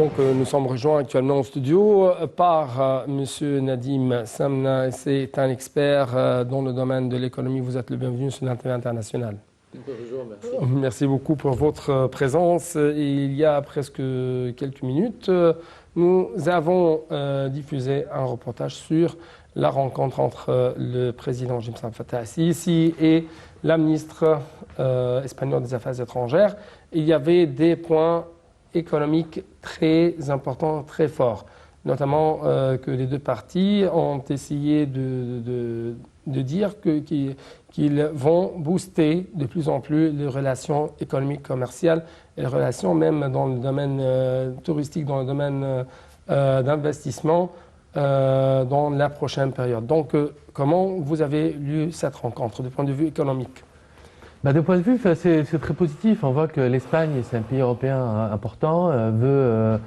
Donc, nous sommes rejoints actuellement au studio par Monsieur Nadim Samna. C'est un expert dans le domaine de l'économie. Vous êtes le bienvenu sur l'Internet international. Bonjour, merci. Merci beaucoup pour votre présence. Il y a presque quelques minutes, nous avons diffusé un reportage sur la rencontre entre le président Jim Fattah al-Sisi et la ministre espagnole des Affaires étrangères. Il y avait des points économiques très importants, très forts, notamment que les deux parties ont essayé de dire qu'ils vont booster de plus en plus les relations économiques, commerciales et les relations même dans le domaine touristique, dans le domaine d'investissement dans la prochaine période. Donc, comment vous avez lu cette rencontre du point de vue économique ? De point de vue, c'est très positif. On voit que l'Espagne, c'est un pays européen important, veut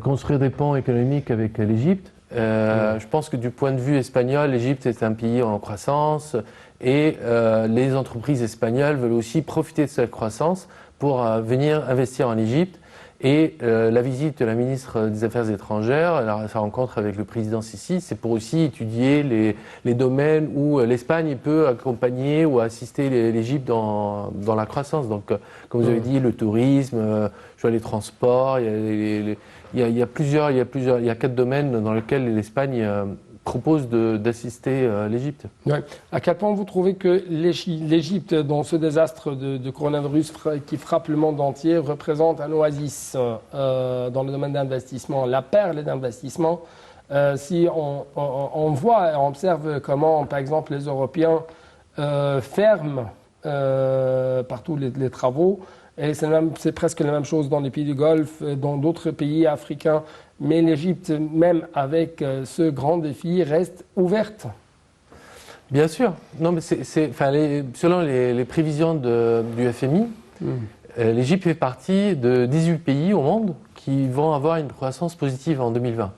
construire des ponts économiques avec l'Égypte. Je pense que du point de vue espagnol, l'Égypte est un pays en croissance et les entreprises espagnoles veulent aussi profiter de cette croissance pour venir investir en Égypte. Et la visite de la ministre des Affaires étrangères, sa rencontre avec le président Sisi, c'est pour aussi étudier les domaines où l'Espagne peut accompagner ou assister l'Égypte dans la croissance. Donc, comme vous avez dit, le tourisme, les transports, il y a 4 domaines dans lesquels l'Espagne propose d'assister l'Égypte. Ouais. À quel point vous trouvez que l'Égypte, dans ce désastre de coronavirus qui frappe le monde entier, représente un oasis dans le domaine d'investissement, la perle d'investissement? Si on voit et on observe comment, par exemple, les Européens ferment partout les travaux, et c'est presque la même chose dans les pays du Golfe, dans d'autres pays africains. Mais l'Égypte, même avec ce grand défi, reste ouverte. Bien sûr. Non, mais selon les prévisions du FMI, l'Égypte fait partie de 18 pays au monde qui vont avoir une croissance positive en 2020.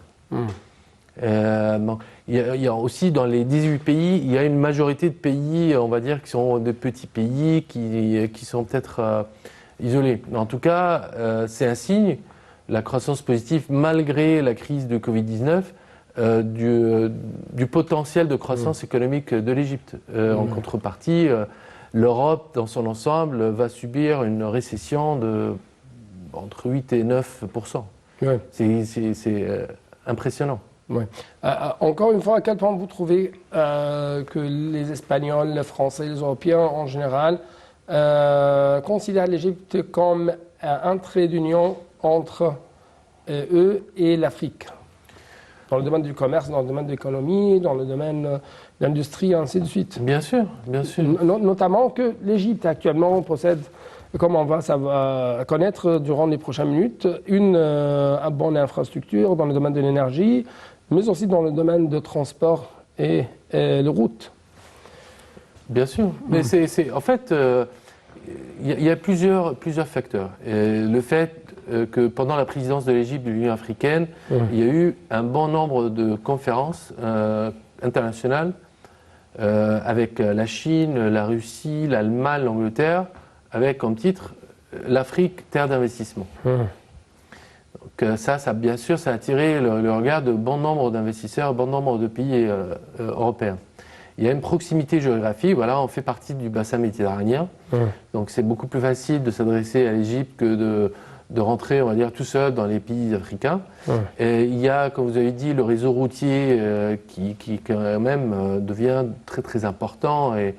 Il y a aussi dans les 18 pays, il y a une majorité de pays, on va dire, qui sont de petits pays, qui sont peut-être isolés. Mais en tout cas, c'est un signe. La croissance positive, malgré la crise de Covid-19, du potentiel de croissance économique de l'Égypte. En contrepartie, l'Europe, dans son ensemble, va subir une récession entre 8 et 9%. Ouais. C'est impressionnant. Ouais. Encore une fois, à quel point vous trouvez que les Espagnols, les Français, les Européens en général considèrent l'Égypte comme un trait d'union entre eux et l'Afrique, dans le domaine du commerce, dans le domaine de l'économie, dans le domaine de l'industrie, et ainsi de suite. Bien sûr, bien sûr. Notamment que l'Égypte actuellement possède, comme on va connaître durant les prochaines minutes, une bonne infrastructure dans le domaine de l'énergie, mais aussi dans le domaine de transport et de route. Bien sûr, mais en fait, il y a plusieurs facteurs. Le fait que pendant la présidence de l'Égypte de l'Union africaine, il y a eu un bon nombre de conférences internationales avec la Chine, la Russie, l'Allemagne, l'Angleterre, avec comme titre l'Afrique, terre d'investissement. Donc ça, bien sûr, ça a attiré le regard de bon nombre d'investisseurs, bon nombre de pays européens. Il y a une proximité géographique, voilà, on fait partie du bassin méditerranéen, donc c'est beaucoup plus facile de s'adresser à l'Égypte que de rentrer, on va dire, tout seul dans les pays africains. Et il y a, comme vous avez dit, le réseau routier qui quand même devient très très important et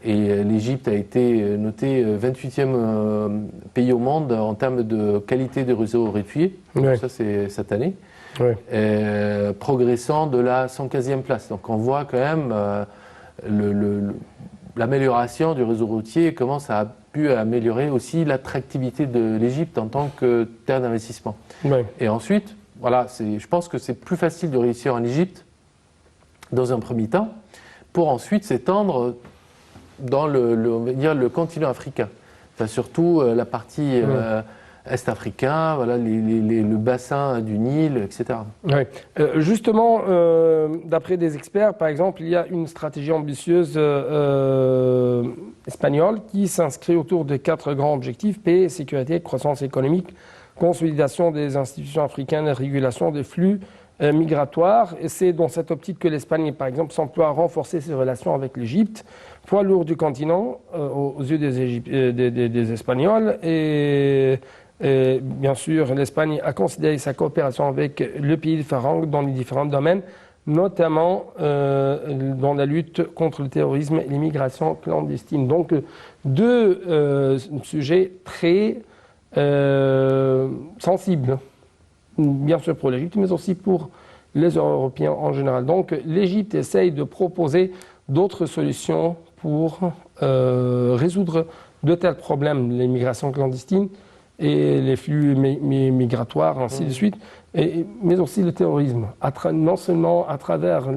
l'Égypte a été notée 28e pays au monde en termes de qualité de réseau routier, ça c'est cette année. Progressant de la 115e place. Donc on voit quand même l'amélioration du réseau routier et comment ça a pu améliorer aussi l'attractivité de l'Égypte en tant que terre d'investissement. Et ensuite, voilà, je pense que c'est plus facile de réussir en Égypte dans un premier temps pour ensuite s'étendre dans le continent africain. Enfin, surtout la partie est-africain, voilà, le bassin du Nil, etc. Justement, d'après des experts, par exemple, il y a une stratégie ambitieuse espagnole qui s'inscrit autour de 4 grands objectifs: paix, sécurité, croissance économique, consolidation des institutions africaines et régulation des flux migratoires. Et c'est dans cette optique que l'Espagne, par exemple, s'emploie à renforcer ses relations avec l'Égypte, poids lourd du continent aux yeux des Espagnols. Et bien sûr, l'Espagne a considéré sa coopération avec le pays de Farang dans les différents domaines, notamment dans la lutte contre le terrorisme et l'immigration clandestine. Donc, deux sujets très sensibles, bien sûr pour l'Égypte, mais aussi pour les Européens en général. Donc, l'Égypte essaye de proposer d'autres solutions pour résoudre de tels problèmes, l'immigration clandestine et les flux migratoires, ainsi de suite, mais aussi le terrorisme, non seulement à travers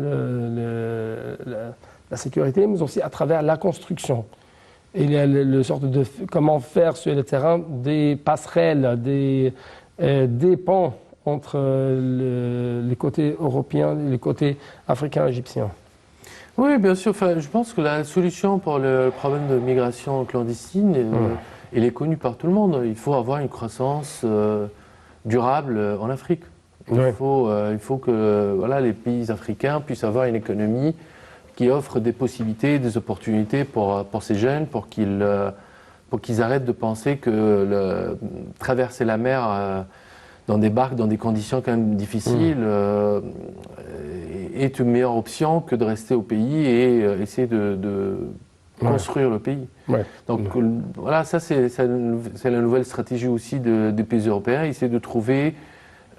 la sécurité, mais aussi à travers la construction. Et le sorte de comment faire sur le terrain des passerelles, des ponts entre les côtés européens et les côtés africains et égyptiens. Oui, bien sûr. Enfin, je pense que la solution pour le problème de migration clandestine, elle est connue par tout le monde. Il faut avoir une croissance durable en Afrique. Il faut que les pays africains puissent avoir une économie qui offre des possibilités, des opportunités pour ces jeunes, pour qu'ils arrêtent de penser que traverser la mer dans des barques, dans des conditions quand même difficiles, est une meilleure option que de rester au pays et essayer de construire le pays. Ouais. Donc voilà, ça c'est la nouvelle stratégie aussi des pays européens, essayer de trouver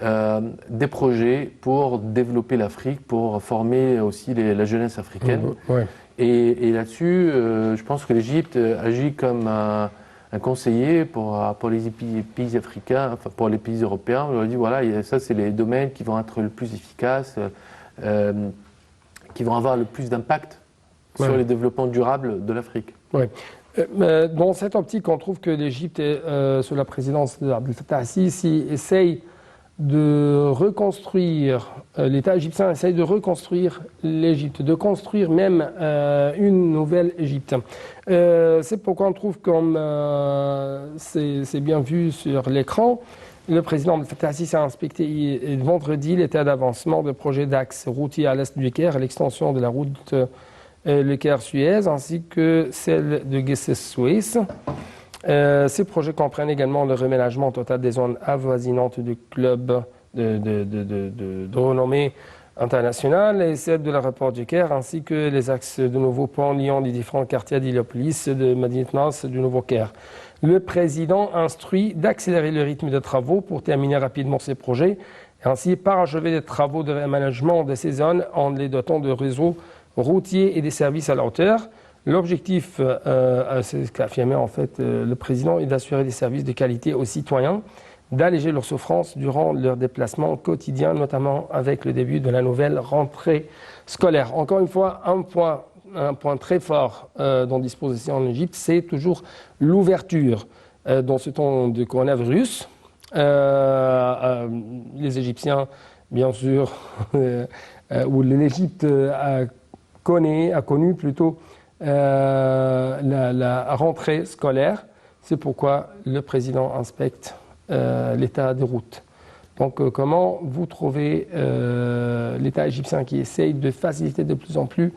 des projets pour développer l'Afrique, pour former aussi la jeunesse africaine. Ouais. Et là-dessus, je pense que l'Égypte agit comme un conseiller pour les pays africains, enfin pour les pays européens. On leur dit voilà, ça c'est les domaines qui vont être le plus efficaces, qui vont avoir le plus d'impact sur le développement durable de l'Afrique. Ouais. Dans cette optique, on trouve que l'Égypte, sous la présidence d'Abdel Fattah al-Sisi, essaye de reconstruire, l'État égyptien essaye de reconstruire l'Égypte, de construire même une nouvelle Égypte. C'est pourquoi on trouve, comme c'est bien vu sur l'écran, le président Abdel Fattah al-Sisi a inspecté vendredi l'état d'avancement de projets d'axes routiers à l'est du Caire, l'extension de la route Le Caire-Suez, ainsi que celle de Gessès-Suez. Ces projets comprennent également le reménagement total des zones avoisinantes du club de renommée internationale et celle de l'aéroport du Caire, ainsi que les axes de nouveaux ponts liant les différents quartiers d'Héliopolis, de Médinat Nas, du Nouveau Caire. Le président instruit d'accélérer le rythme des travaux pour terminer rapidement ces projets et ainsi parachever les travaux de réaménagement de ces zones en les dotant de réseaux routiers et des services à la hauteur. L'objectif, c'est ce qu'a affirmé en fait le président, est d'assurer des services de qualité aux citoyens, d'alléger leurs souffrances durant leurs déplacements quotidiens, notamment avec le début de la nouvelle rentrée scolaire. Encore une fois, un point très fort dont dispose ici en Égypte, c'est toujours l'ouverture. Dans ce temps de coronavirus, les Égyptiens, bien sûr, ou l'Égypte a connu plutôt la rentrée scolaire. C'est pourquoi le président inspecte l'état des routes. Donc comment vous trouvez l'État égyptien qui essaye de faciliter de plus en plus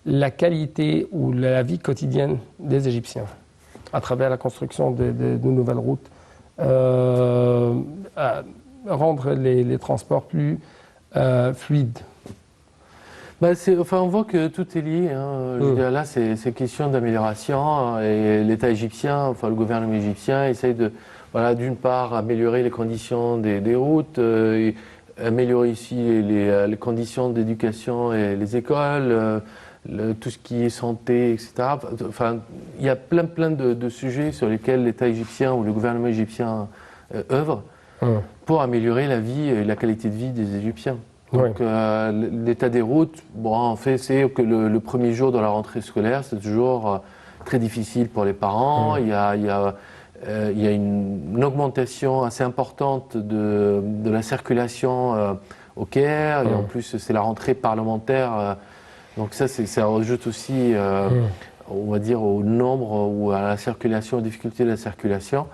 la qualité ou la vie quotidienne des Égyptiens à travers la construction de nouvelles routes, rendre les transports plus fluides? On voit que tout est lié. Je veux dire, là, c'est question d'amélioration et l'État égyptien, le gouvernement égyptien essaye d'une part, améliorer les conditions des routes, et améliorer ici les conditions d'éducation et les écoles, tout ce qui est santé, etc. Il y a plein de sujets sur lesquels l'État égyptien ou le gouvernement égyptien œuvre pour améliorer la vie et la qualité de vie des Égyptiens. Donc, l'état des routes, en fait, c'est que le premier jour de la rentrée scolaire, c'est toujours très difficile pour les parents. Il y a une augmentation assez importante de la circulation au Caire. Et en plus, c'est la rentrée parlementaire. Donc ça rajoute aussi, on va dire, au nombre ou à la circulation, aux difficultés de la circulation.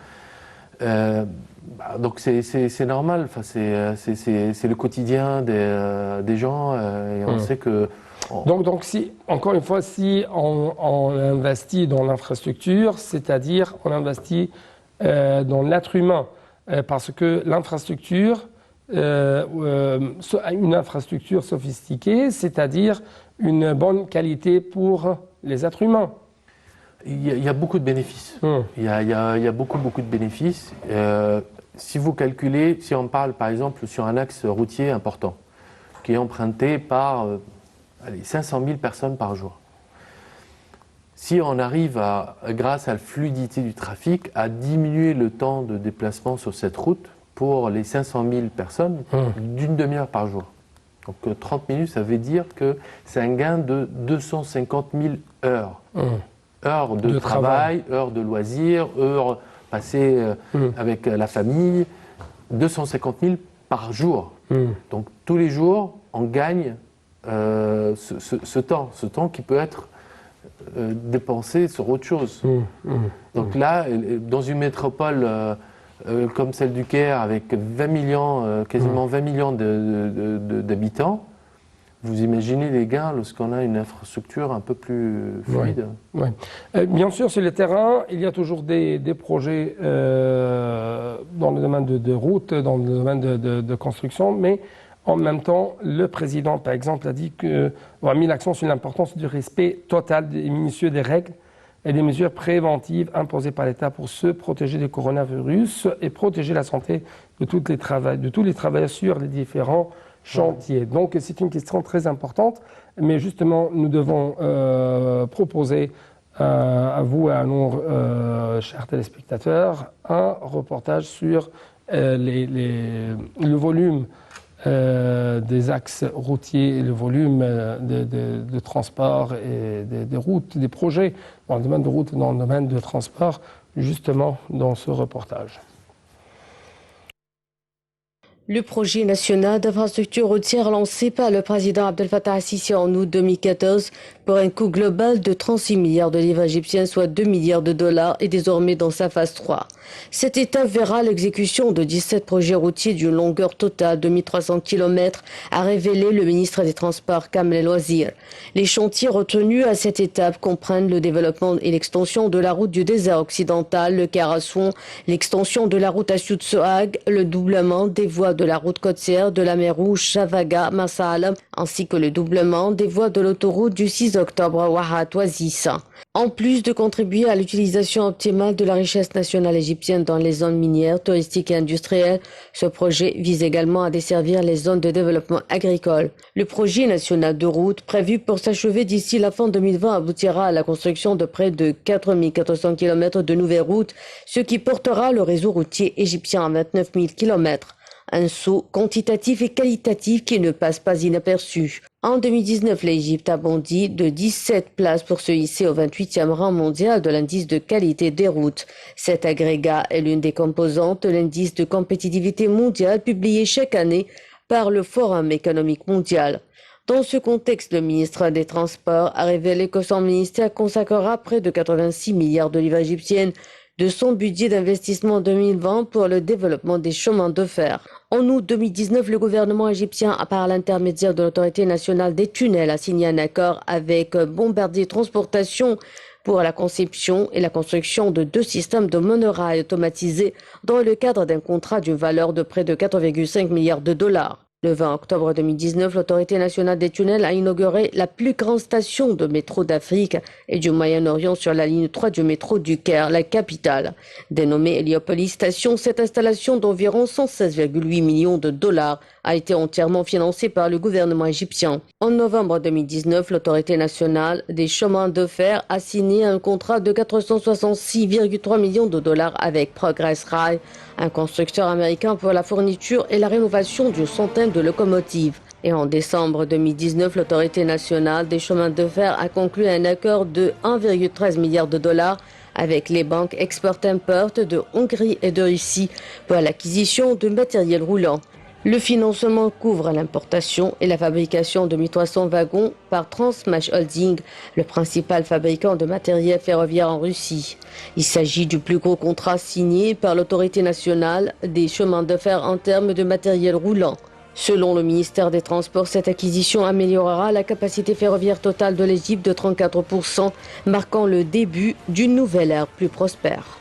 Donc c'est normal, enfin, c'est le quotidien des gens et on sait que... Donc si, encore une fois, si on investit dans l'infrastructure, c'est-à-dire on investit dans l'être humain, parce que l'infrastructure, une infrastructure sophistiquée, c'est-à-dire une bonne qualité pour les êtres humains. Il y a beaucoup de bénéfices. Il y a beaucoup de bénéfices. Si vous calculez, si on parle par exemple sur un axe routier important, qui est emprunté par 500 000 personnes par jour. Si on arrive, grâce à la fluidité du trafic, à diminuer le temps de déplacement sur cette route pour les 500 000 personnes d'une demi-heure par jour. Donc 30 minutes, ça veut dire que c'est un gain de 250 000 heures. Heures de travail, heures de loisirs, heures passées avec la famille, 250 000 par jour. Donc tous les jours, on gagne ce temps qui peut être dépensé sur autre chose. Donc là, dans une métropole comme celle du Caire, avec 20 millions, quasiment 20 millions d'habitants, vous imaginez les gains lorsqu'on a une infrastructure un peu plus fluide. Bien sûr, sur le terrain, il y a toujours des projets dans le domaine de route, dans le domaine de construction, mais en même temps, le président, par exemple, a dit a mis l'accent sur l'importance du respect total et minutieux des règles et des mesures préventives imposées par l'État pour se protéger du coronavirus et protéger la santé de tous les travailleurs sur les différents chantiers. Donc c'est une question très importante, mais justement nous devons proposer à vous et à nous, chers téléspectateurs, un reportage sur le volume des axes routiers et le volume de transport et des routes, des projets dans le domaine de route et dans le domaine de transport, justement dans ce reportage. Le projet national d'infrastructure routière lancé par le président Abdel Fattah al-Sisi en août 2014 pour un coût global de 36 milliards de livres égyptiens, soit 2 milliards de dollars, est désormais dans sa phase 3. Cette étape verra l'exécution de 17 projets routiers d'une longueur totale de 1300 km, a révélé le ministre des Transports Kamel El-Wazir. Les chantiers retenus à cette étape comprennent le développement et l'extension de la route du désert occidental, le Caire Assouan, l'extension de la route à Soud-Sohag, le doublement des voies de la route côtière de la mer Rouge, Chavaga, Massa Alam, ainsi que le doublement des voies de l'autoroute du 6 octobre Ouahat-Ouazis. En plus de contribuer à l'utilisation optimale de la richesse nationale égyptienne dans les zones minières, touristiques et industrielles, ce projet vise également à desservir les zones de développement agricole. Le projet national de route, prévu pour s'achever d'ici la fin 2020, aboutira à la construction de près de 4400 km de nouvelles routes, ce qui portera le réseau routier égyptien à 29 000 km. Un saut quantitatif et qualitatif qui ne passe pas inaperçu. En 2019, l'Égypte a bondi de 17 places pour se hisser au 28e rang mondial de l'indice de qualité des routes. Cet agrégat est l'une des composantes de l'indice de compétitivité mondiale publié chaque année par le Forum économique mondial. Dans ce contexte, le ministre des Transports a révélé que son ministère consacrera près de 86 milliards de livres égyptiennes de son budget d'investissement 2020 pour le développement des chemins de fer. En août 2019, le gouvernement égyptien, par l'intermédiaire de l'Autorité nationale des tunnels, a signé un accord avec Bombardier Transportation pour la conception et la construction de 2 systèmes de monorail automatisés dans le cadre d'un contrat d'une valeur de près de 4,5 milliards de dollars. Le 20 octobre 2019, l'Autorité nationale des tunnels a inauguré la plus grande station de métro d'Afrique et du Moyen-Orient sur la ligne 3 du métro du Caire, la capitale. Dénommée Heliopolis Station, cette installation d'environ 116,8 millions de dollars a été entièrement financée par le gouvernement égyptien. En novembre 2019, l'Autorité nationale des chemins de fer a signé un contrat de 466,3 millions de dollars avec Progress Rail, un constructeur américain, pour la fourniture et la rénovation d'une centaine de locomotives. Et en décembre 2019, l'Autorité nationale des chemins de fer a conclu un accord de 1,13 milliard de dollars avec les banques Export-Import de Hongrie et de Russie pour l'acquisition de matériel roulant. Le financement couvre l'importation et la fabrication de 1300 wagons par Transmash Holding, le principal fabricant de matériel ferroviaire en Russie. Il s'agit du plus gros contrat signé par l'autorité nationale des chemins de fer en termes de matériel roulant. Selon le ministère des Transports, cette acquisition améliorera la capacité ferroviaire totale de l'Égypte de 34%, marquant le début d'une nouvelle ère plus prospère.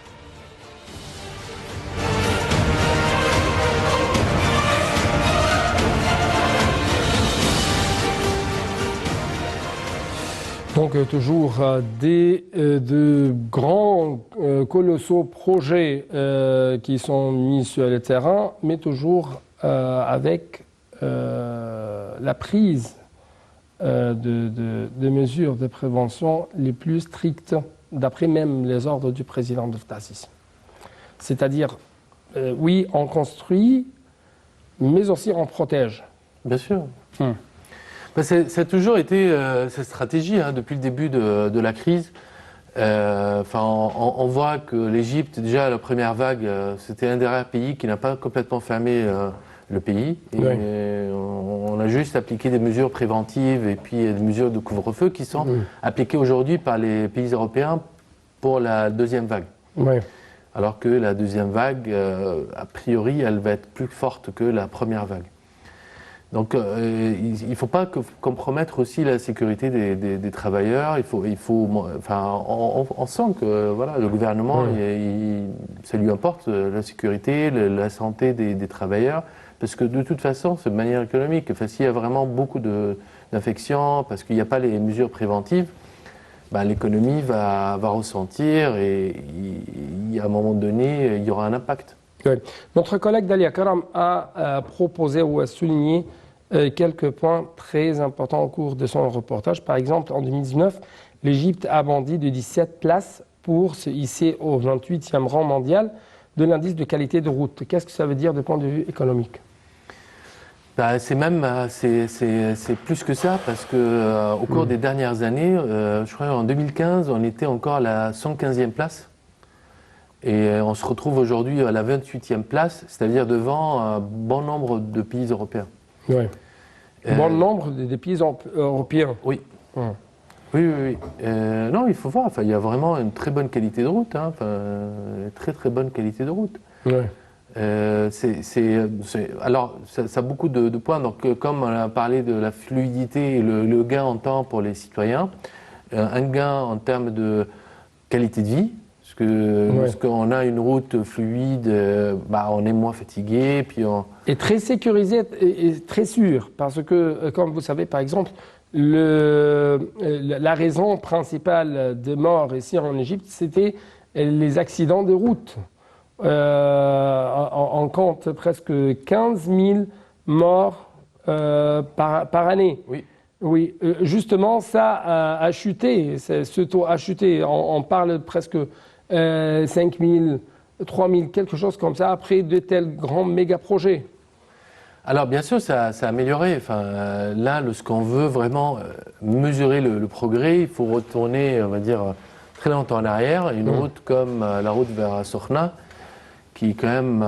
Donc toujours de grands, colossaux projets qui sont mis sur le terrain, mais toujours avec la prise de mesures de prévention les plus strictes, d'après même les ordres du président Abdel Fattah al-Sisi. C'est-à-dire, oui, on construit, mais aussi on protège. Bien sûr. Ça a toujours été cette stratégie depuis le début de la crise. On voit que l'Égypte, déjà la première vague, c'était un des rares pays qui n'a pas complètement fermé le pays. Et on a juste appliqué des mesures préventives et puis des mesures de couvre-feu qui sont appliquées aujourd'hui par les pays européens pour la deuxième vague. Alors que la deuxième vague, a priori, elle va être plus forte que la première vague. Donc il ne faut pas compromettre aussi la sécurité des travailleurs. On sent que voilà, le gouvernement, ça lui importe la sécurité, la santé des travailleurs, parce que de toute façon, c'est de manière économique. S'il y a vraiment beaucoup d'infections, parce qu'il n'y a pas les mesures préventives, l'économie va ressentir et à un moment donné, il y aura un impact. Oui. Notre collègue Dalia Karam a proposé ou a souligné quelques points très importants au cours de son reportage. Par exemple, en 2019, l'Égypte a bondi de 17 places pour se hisser au 28e rang mondial de l'indice de qualité de route. Qu'est-ce que ça veut dire du point de vue économique ? C'est plus que ça, parce que au cours des dernières années, je crois en 2015, on était encore à la 115e place. Et on se retrouve aujourd'hui à la 28e place, c'est-à-dire devant un bon nombre de pays européens. Oui. Bon nombre des pays européens. Oui. Oui. Non, il faut voir. Il y a vraiment une très bonne qualité de route. Très bonne qualité de route. Oui. Alors, ça a beaucoup de points. Donc, comme on a parlé de la fluidité et le gain en temps pour les citoyens, un gain en termes de qualité de vie. Parce qu'on a une route fluide, on est moins fatigué. Et très sécurisé et très sûr, parce que, comme vous savez, par exemple, la raison principale de mort ici en Égypte, c'était les accidents de route. On compte presque 15 000 morts par année. Oui, justement, ça a chuté, ce taux a chuté. On parle presque 5 000, 3 000, quelque chose comme ça, après de tels grands méga-projets. Alors bien sûr, ça a amélioré. Là, ce qu'on veut vraiment mesurer le progrès, il faut retourner, on va dire, très longtemps en arrière. Une route comme la route vers Sokhna, qui est quand même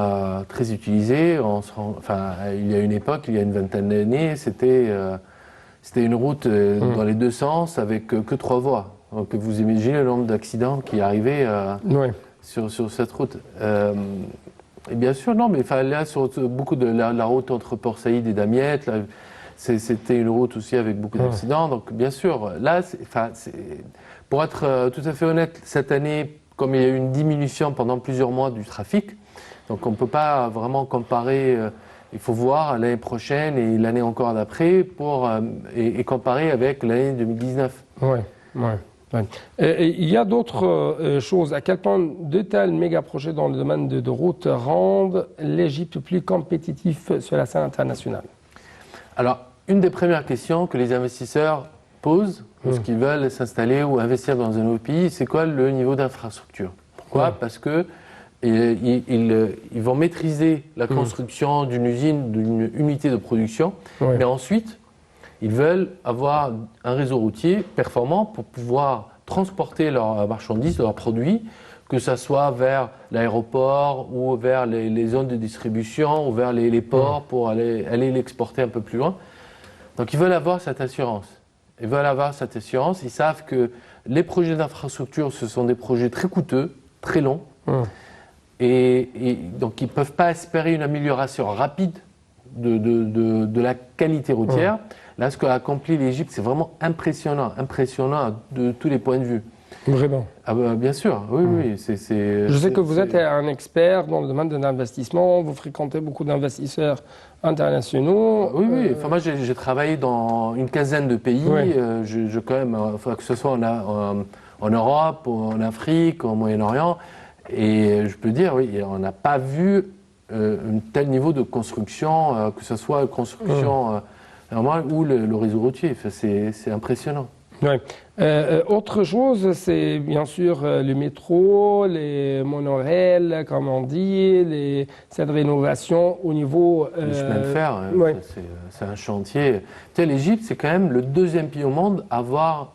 très utilisée. Il y a une époque, il y a une vingtaine d'années, c'était une route dans les deux sens avec que 3 voies. Donc vous imaginez le nombre d'accidents qui arrivaient sur cette route. Et bien sûr, non, mais là, sur beaucoup de la route entre Port Saïd et Damiette, c'était une route aussi avec beaucoup d'accidents. Donc bien sûr, là, pour être tout à fait honnête, cette année, comme il y a eu une diminution pendant plusieurs mois du trafic, donc on ne peut pas vraiment comparer. Il faut voir l'année prochaine et l'année encore d'après et comparer avec l'année 2019. Oui. Il y a d'autres choses. À quel point de tels méga-projets dans le domaine de route rendent l'Égypte plus compétitive sur la scène internationale? Alors, une des premières questions que les investisseurs posent lorsqu'ils veulent s'installer ou investir dans un autre pays, c'est quoi le niveau d'infrastructure? Pourquoi? Parce que ils vont maîtriser la construction d'une usine, d'une unité de production, mais ensuite, ils veulent avoir un réseau routier performant pour pouvoir transporter leurs marchandises, leurs produits, que ce soit vers l'aéroport ou vers les zones de distribution ou vers les ports pour aller l'exporter un peu plus loin. Donc ils veulent avoir cette assurance. Ils veulent avoir cette assurance. Ils savent que les projets d'infrastructure, ce sont des projets très coûteux, très longs. Et donc ils ne peuvent pas espérer une amélioration rapide de la qualité routière. Là, ce qu'a accompli l'Égypte, c'est vraiment impressionnant de tous les points de vue. Vraiment. Ah bah, bien sûr, oui. Je sais que vous êtes un expert dans le domaine de l'investissement, vous fréquentez beaucoup d'investisseurs internationaux. Oui. Enfin, moi, j'ai travaillé dans une quinzaine de pays, quand même, enfin, que ce soit en Europe, en Afrique, au Moyen-Orient, et je peux dire, oui, on n'a pas vu un tel niveau de construction, que ce soit construction normale ou le réseau routier. Enfin, c'est impressionnant. Ouais. Autre chose, c'est bien sûr le métro, les monorails, comme on dit, cette rénovation au niveau... Le chemin de fer, c'est un chantier. Tu sais, l'Égypte, c'est quand même le deuxième pays au monde à avoir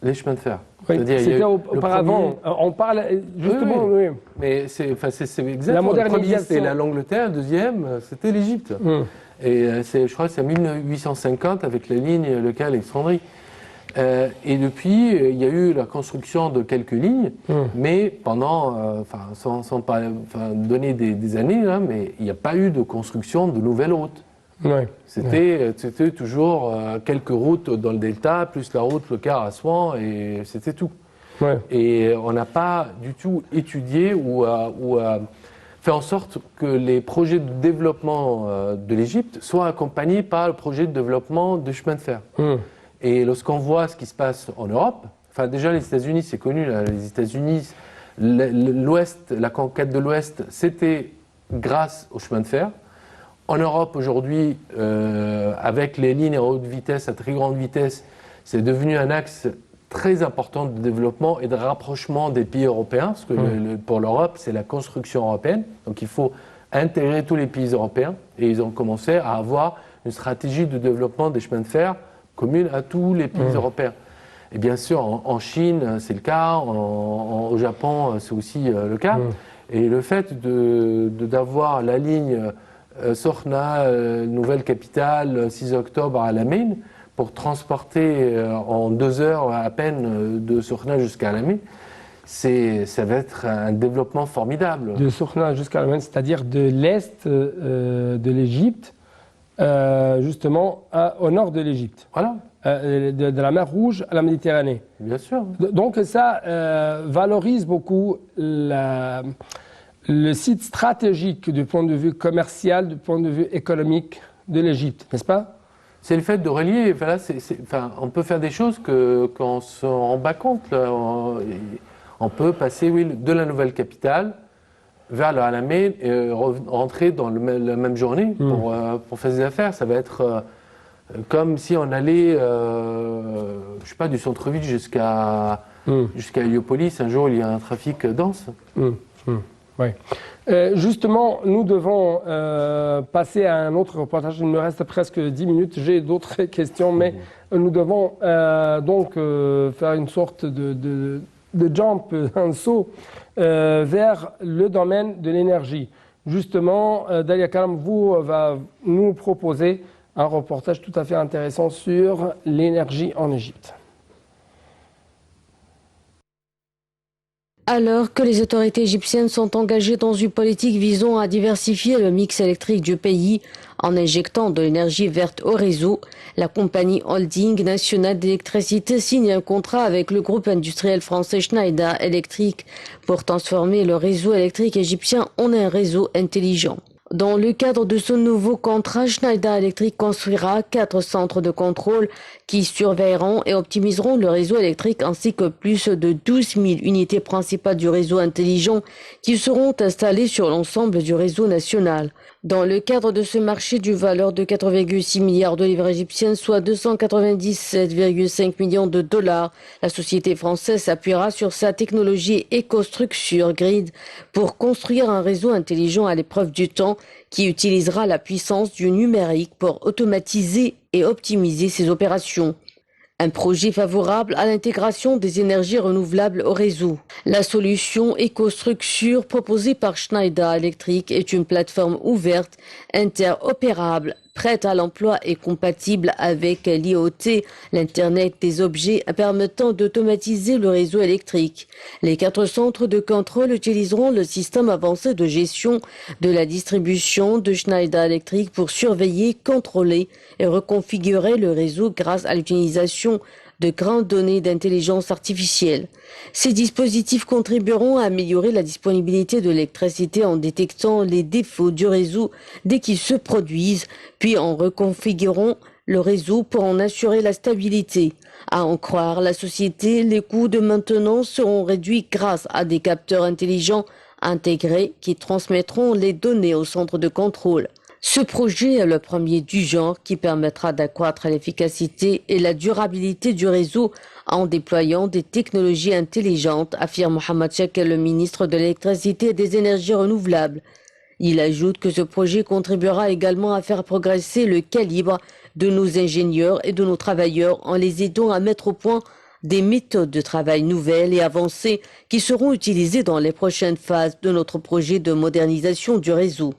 les chemins de fer. Oui, c'était auparavant. On parle justement... Oui. Mais c'est exactement. La modernisation. Le premier, c'était l'Angleterre, le deuxième, c'était l'Égypte. Et je crois que c'est en 1850 avec la ligne Le Caire-Alexandrie. Et depuis, il y a eu la construction de quelques lignes, mais pendant, sans pas donner des années, là, mais il n'y a pas eu de construction de nouvelles routes. C'était toujours quelques routes dans le delta, plus la route Le Caire à Assouan, et c'était tout. Et on n'a pas du tout étudié ou fait en sorte que les projets de développement de l'Égypte soient accompagnés par le projet de développement du chemin de fer. Et lorsqu'on voit ce qui se passe en Europe, enfin déjà les États-Unis, c'est connu, là, les États-Unis, l'Ouest, la conquête de l'Ouest, c'était grâce au chemin de fer. En Europe aujourd'hui, avec les lignes à haute vitesse, à très grande vitesse, c'est devenu un axe très important de développement et de rapprochement des pays européens, parce que pour l'Europe, c'est la construction européenne, donc il faut intégrer tous les pays européens, et ils ont commencé à avoir une stratégie de développement des chemins de fer commune à tous les pays européens. Et bien sûr, en Chine, c'est le cas, au Japon, c'est aussi le cas. Et le fait d'avoir la ligne Sorna, nouvelle capitale, 6 octobre à Al-Ain, pour transporter en 2 heures à peine de Sorna jusqu'à Al-Ain, ça va être un développement formidable. De Sorna jusqu'à Al-Ain, c'est-à-dire de l'est de l'Égypte, justement au nord de l'Égypte. Voilà. De la mer Rouge à la Méditerranée. Bien sûr. Donc ça valorise beaucoup le site stratégique du point de vue commercial, du point de vue économique de l'Égypte, n'est-ce pas? C'est le fait de relier. On peut faire des choses qu'on ne se rend pas compte. Là. On peut passer de la nouvelle capitale vers le Al-Ain et rentrer dans la même journée pour faire des affaires. Ça va être comme si on allait, je sais pas, du centre-ville jusqu'à Héliopolis. Un jour, il y a un trafic dense. Oui. Justement, nous devons passer à un autre reportage. Il me reste presque 10 minutes. J'ai d'autres questions, mais nous devons donc faire une sorte de jump, un saut vers le domaine de l'énergie. Justement, Dalia Karam va nous proposer un reportage tout à fait intéressant sur l'énergie en Égypte. Alors que les autorités égyptiennes sont engagées dans une politique visant à diversifier le mix électrique du pays en injectant de l'énergie verte au réseau, la compagnie Holding Nationale d'électricité signe un contrat avec le groupe industriel français Schneider Electric pour transformer le réseau électrique égyptien en un réseau intelligent. Dans le cadre de ce nouveau contrat, Schneider Electric construira 4 centres de contrôle qui surveilleront et optimiseront le réseau électrique ainsi que plus de 12 000 unités principales du réseau intelligent qui seront installées sur l'ensemble du réseau national. Dans le cadre de ce marché d'une valeur de 4,6 milliards de livres égyptiennes, soit 297,5 millions de dollars, la société française s'appuiera sur sa technologie EcoStruxure Grid pour construire un réseau intelligent à l'épreuve du temps qui utilisera la puissance du numérique pour automatiser et optimiser ses opérations. Un projet favorable à l'intégration des énergies renouvelables au réseau. La solution EcoStructure proposée par Schneider Electric est une plateforme ouverte, interopérable, prête à l'emploi et compatible avec l'IoT, l'Internet des objets, permettant d'automatiser le réseau électrique. Les 4 centres de contrôle utiliseront le système avancé de gestion de la distribution de Schneider Electric pour surveiller, contrôler et reconfigurer le réseau grâce à l'utilisation de grandes données d'intelligence artificielle. Ces dispositifs contribueront à améliorer la disponibilité de l'électricité en détectant les défauts du réseau dès qu'ils se produisent, puis en reconfigurant le réseau pour en assurer la stabilité. À en croire la société, les coûts de maintenance seront réduits grâce à des capteurs intelligents intégrés qui transmettront les données au centre de contrôle. Ce projet est le premier du genre qui permettra d'accroître l'efficacité et la durabilité du réseau en déployant des technologies intelligentes, affirme Mohamed Chakel, le ministre de l'Électricité et des Énergies renouvelables. Il ajoute que ce projet contribuera également à faire progresser le calibre de nos ingénieurs et de nos travailleurs en les aidant à mettre au point des méthodes de travail nouvelles et avancées qui seront utilisées dans les prochaines phases de notre projet de modernisation du réseau.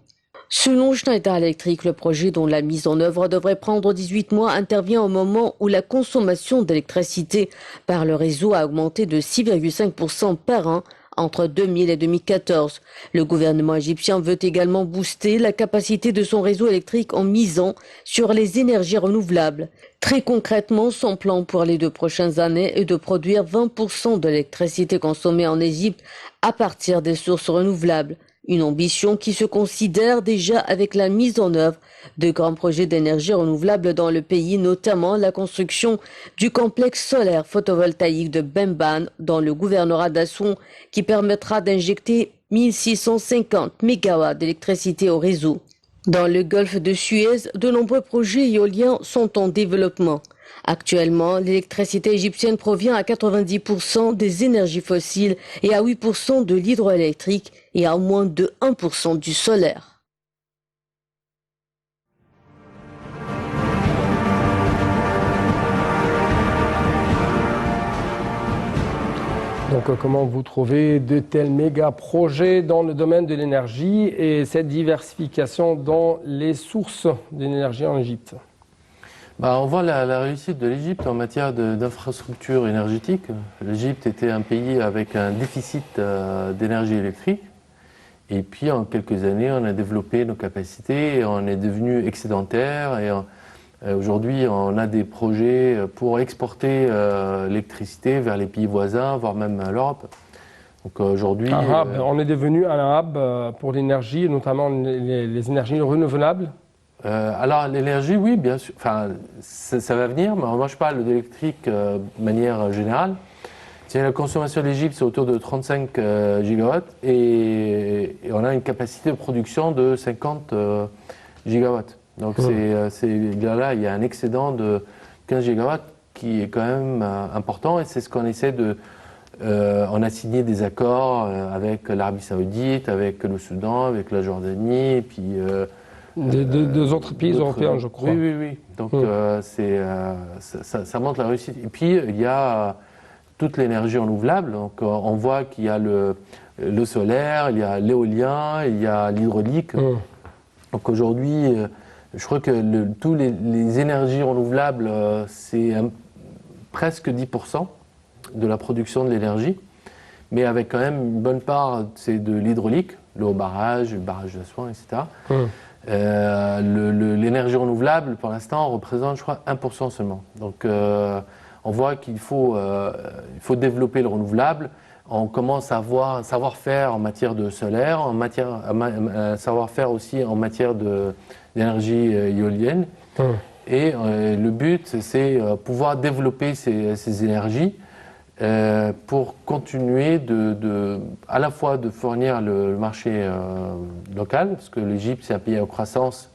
Selon Schneider Electric, le projet dont la mise en œuvre devrait prendre 18 mois intervient au moment où la consommation d'électricité par le réseau a augmenté de 6,5% par an entre 2000 et 2014. Le gouvernement égyptien veut également booster la capacité de son réseau électrique en misant sur les énergies renouvelables. Très concrètement, son plan pour les 2 prochaines années est de produire 20% de l'électricité consommée en Égypte à partir des sources renouvelables. Une ambition qui se considère déjà avec la mise en œuvre de grands projets d'énergie renouvelable dans le pays, notamment la construction du complexe solaire photovoltaïque de Bemban dans le gouvernorat d'Aswan qui permettra d'injecter 1650 MW d'électricité au réseau. Dans le golfe de Suez, de nombreux projets éoliens sont en développement. Actuellement, l'électricité égyptienne provient à 90% des énergies fossiles et à 8% de l'hydroélectrique et à moins de 1% du solaire. Donc, comment vous trouvez de tels méga projets dans le domaine de l'énergie et cette diversification dans les sources d'énergie en Égypte? On voit la réussite de l'Égypte en matière d'infrastructure énergétique. L'Égypte était un pays avec un déficit d'énergie électrique. Et puis, en quelques années, on a développé nos capacités et on est devenu excédentaire. Et aujourd'hui, on a des projets pour exporter l'électricité vers les pays voisins, voire même l'Europe. Donc aujourd'hui, on est devenu un hub pour l'énergie, notamment les énergies renouvelables. Alors l'énergie, oui, bien sûr. Enfin, ça va venir, mais moi je parle d'électrique de manière générale. La consommation de l'Égypte, c'est autour de 35 gigawatts et on a une capacité de production de 50 gigawatts. Donc là, il y a un excédent de 15 gigawatts qui est quand même important et c'est ce qu'on essaie de... on a signé des accords avec l'Arabie Saoudite, avec le Soudan, avec la Jordanie, et puis... Deux autres pays européens, je crois. Oui. Donc ça montre la réussite. Et puis il y a toute l'énergie renouvelable. Donc on voit qu'il y a le solaire, il y a l'éolien, il y a l'hydraulique. Donc aujourd'hui, je crois que tous les énergies renouvelables, c'est presque 10% de la production de l'énergie. Mais avec quand même une bonne part, c'est de l'hydraulique, l'eau au barrage, le barrage d'Aswan, etc. L'énergie renouvelable, pour l'instant, représente, je crois, 1% seulement. Donc, on voit qu'il faut développer le renouvelable. On commence à avoir un savoir-faire en matière de solaire, un savoir-faire aussi en matière d'énergie éolienne. Et le but, c'est pouvoir développer ces énergies pour continuer à la fois de fournir le marché local, parce que l'Égypte c'est un pays en croissance,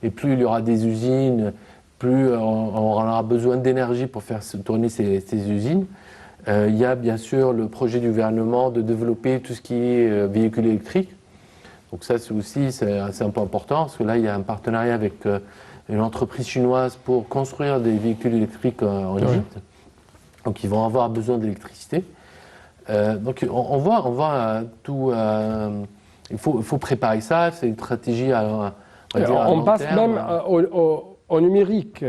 et plus il y aura des usines, plus on aura besoin d'énergie pour faire tourner ces usines. Il y a bien sûr le projet du gouvernement de développer tout ce qui est véhicules électriques. Donc ça c'est un peu important, parce que là il y a un partenariat avec une entreprise chinoise pour construire des véhicules électriques en Égypte. Donc ils vont avoir besoin d'électricité. Donc on voit tout. Il faut préparer ça. C'est une stratégie on passe même au numérique,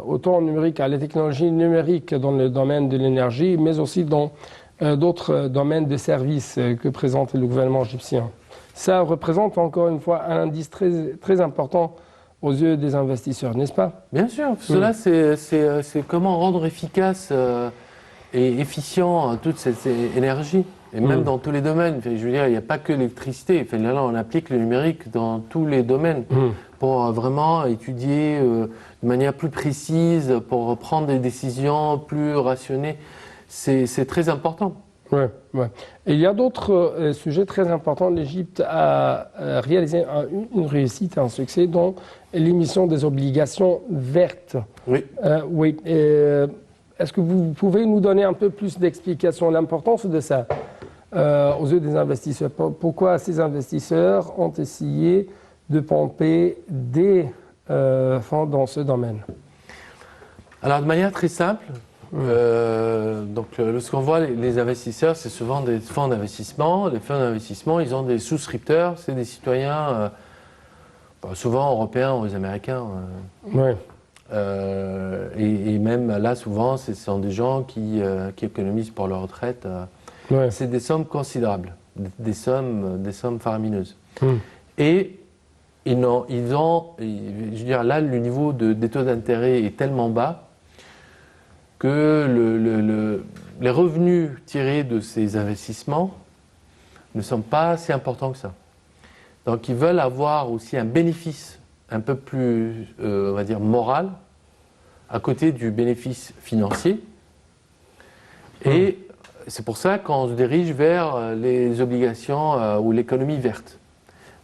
autant au numérique, à la technologie numérique dans le domaine de l'énergie, mais aussi dans d'autres domaines de services que présente le gouvernement égyptien. Ça représente encore une fois un indice très, très important aux yeux des investisseurs, n'est-ce pas? Bien sûr, cela c'est comment rendre efficace et efficient toute cette énergie, et même dans tous les domaines. Je veux dire, il n'y a pas que l'électricité, là on applique le numérique dans tous les domaines pour vraiment étudier de manière plus précise, pour prendre des décisions plus rationnées. C'est très important. Ouais. Et il y a d'autres sujets très importants. L'Égypte a réalisé une réussite, un succès dans l'émission des obligations vertes. Oui. Oui. Est-ce que vous pouvez nous donner un peu plus d'explications, l'importance de ça aux yeux des investisseurs? Pourquoi ces investisseurs ont essayé de pomper des fonds dans ce domaine? Alors de manière très simple, lorsqu'on voit les investisseurs, c'est souvent des fonds d'investissement. Les fonds d'investissement, ils ont des souscripteurs, c'est des citoyens, souvent européens ou américains. Et même là, souvent, ce sont des gens qui économisent pour leur retraite. C'est des sommes considérables, des sommes faramineuses. Et je veux dire, là, le niveau des taux d'intérêt est tellement bas que les revenus tirés de ces investissements ne sont pas assez importants que ça. Donc ils veulent avoir aussi un bénéfice un peu plus, on va dire, moral, à côté du bénéfice financier. Et c'est pour ça qu'on se dirige vers les obligations ou l'économie verte.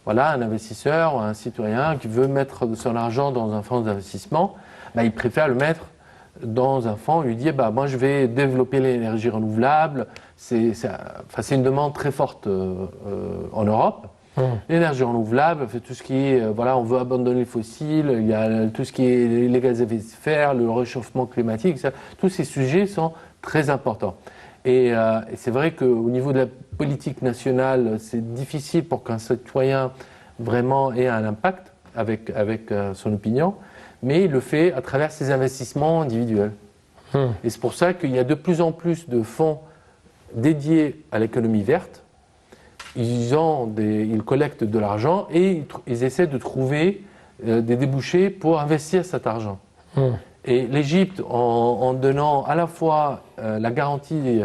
Voilà, un investisseur ou un citoyen qui veut mettre son argent dans un fonds d'investissement, il préfère le mettre dans un fonds, lui dit moi je vais développer l'énergie renouvelable. C'est une demande très forte en Europe. L'énergie renouvelable, tout ce qui est, on veut abandonner les fossiles, il y a tout ce qui est les gaz à effet de serre, le réchauffement climatique, tous ces sujets sont très importants. Et c'est vrai qu'au niveau de la politique nationale, c'est difficile pour qu'un citoyen vraiment ait un impact avec son opinion, mais il le fait à travers ses investissements individuels. Et c'est pour ça qu'il y a de plus en plus de fonds dédiés à l'économie verte. Ils collectent de l'argent et ils essaient de trouver des débouchés pour investir cet argent. Et l'Égypte, en donnant à la fois la garantie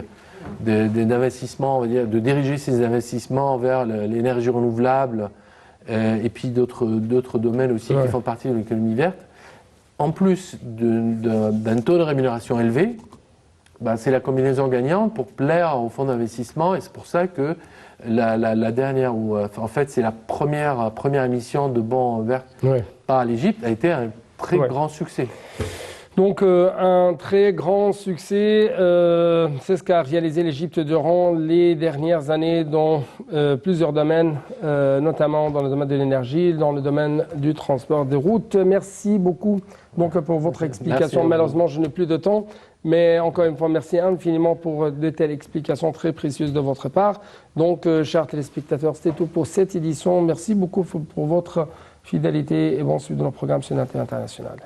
d'investissement, on va dire, de diriger ses investissements vers l'énergie renouvelable et puis d'autres domaines aussi qui font partie de l'économie verte, en plus d'un taux de rémunération élevé, c'est la combinaison gagnante pour plaire aux fonds d'investissement. Et c'est pour ça que la dernière, en fait c'est la première émission de bons verts par l'Égypte, a été un très grand succès. Donc un très grand succès, c'est ce qu'a réalisé l'Égypte durant les dernières années dans plusieurs domaines, notamment dans le domaine de l'énergie, dans le domaine du transport des routes. Merci beaucoup donc, pour votre explication. Malheureusement, je n'ai plus de temps, mais encore une fois, merci infiniment pour de telles explications très précieuses de votre part. Donc, chers téléspectateurs, c'était tout pour cette édition. Merci beaucoup pour votre fidélité et bon suivi de nos programmes sur l'Inter International.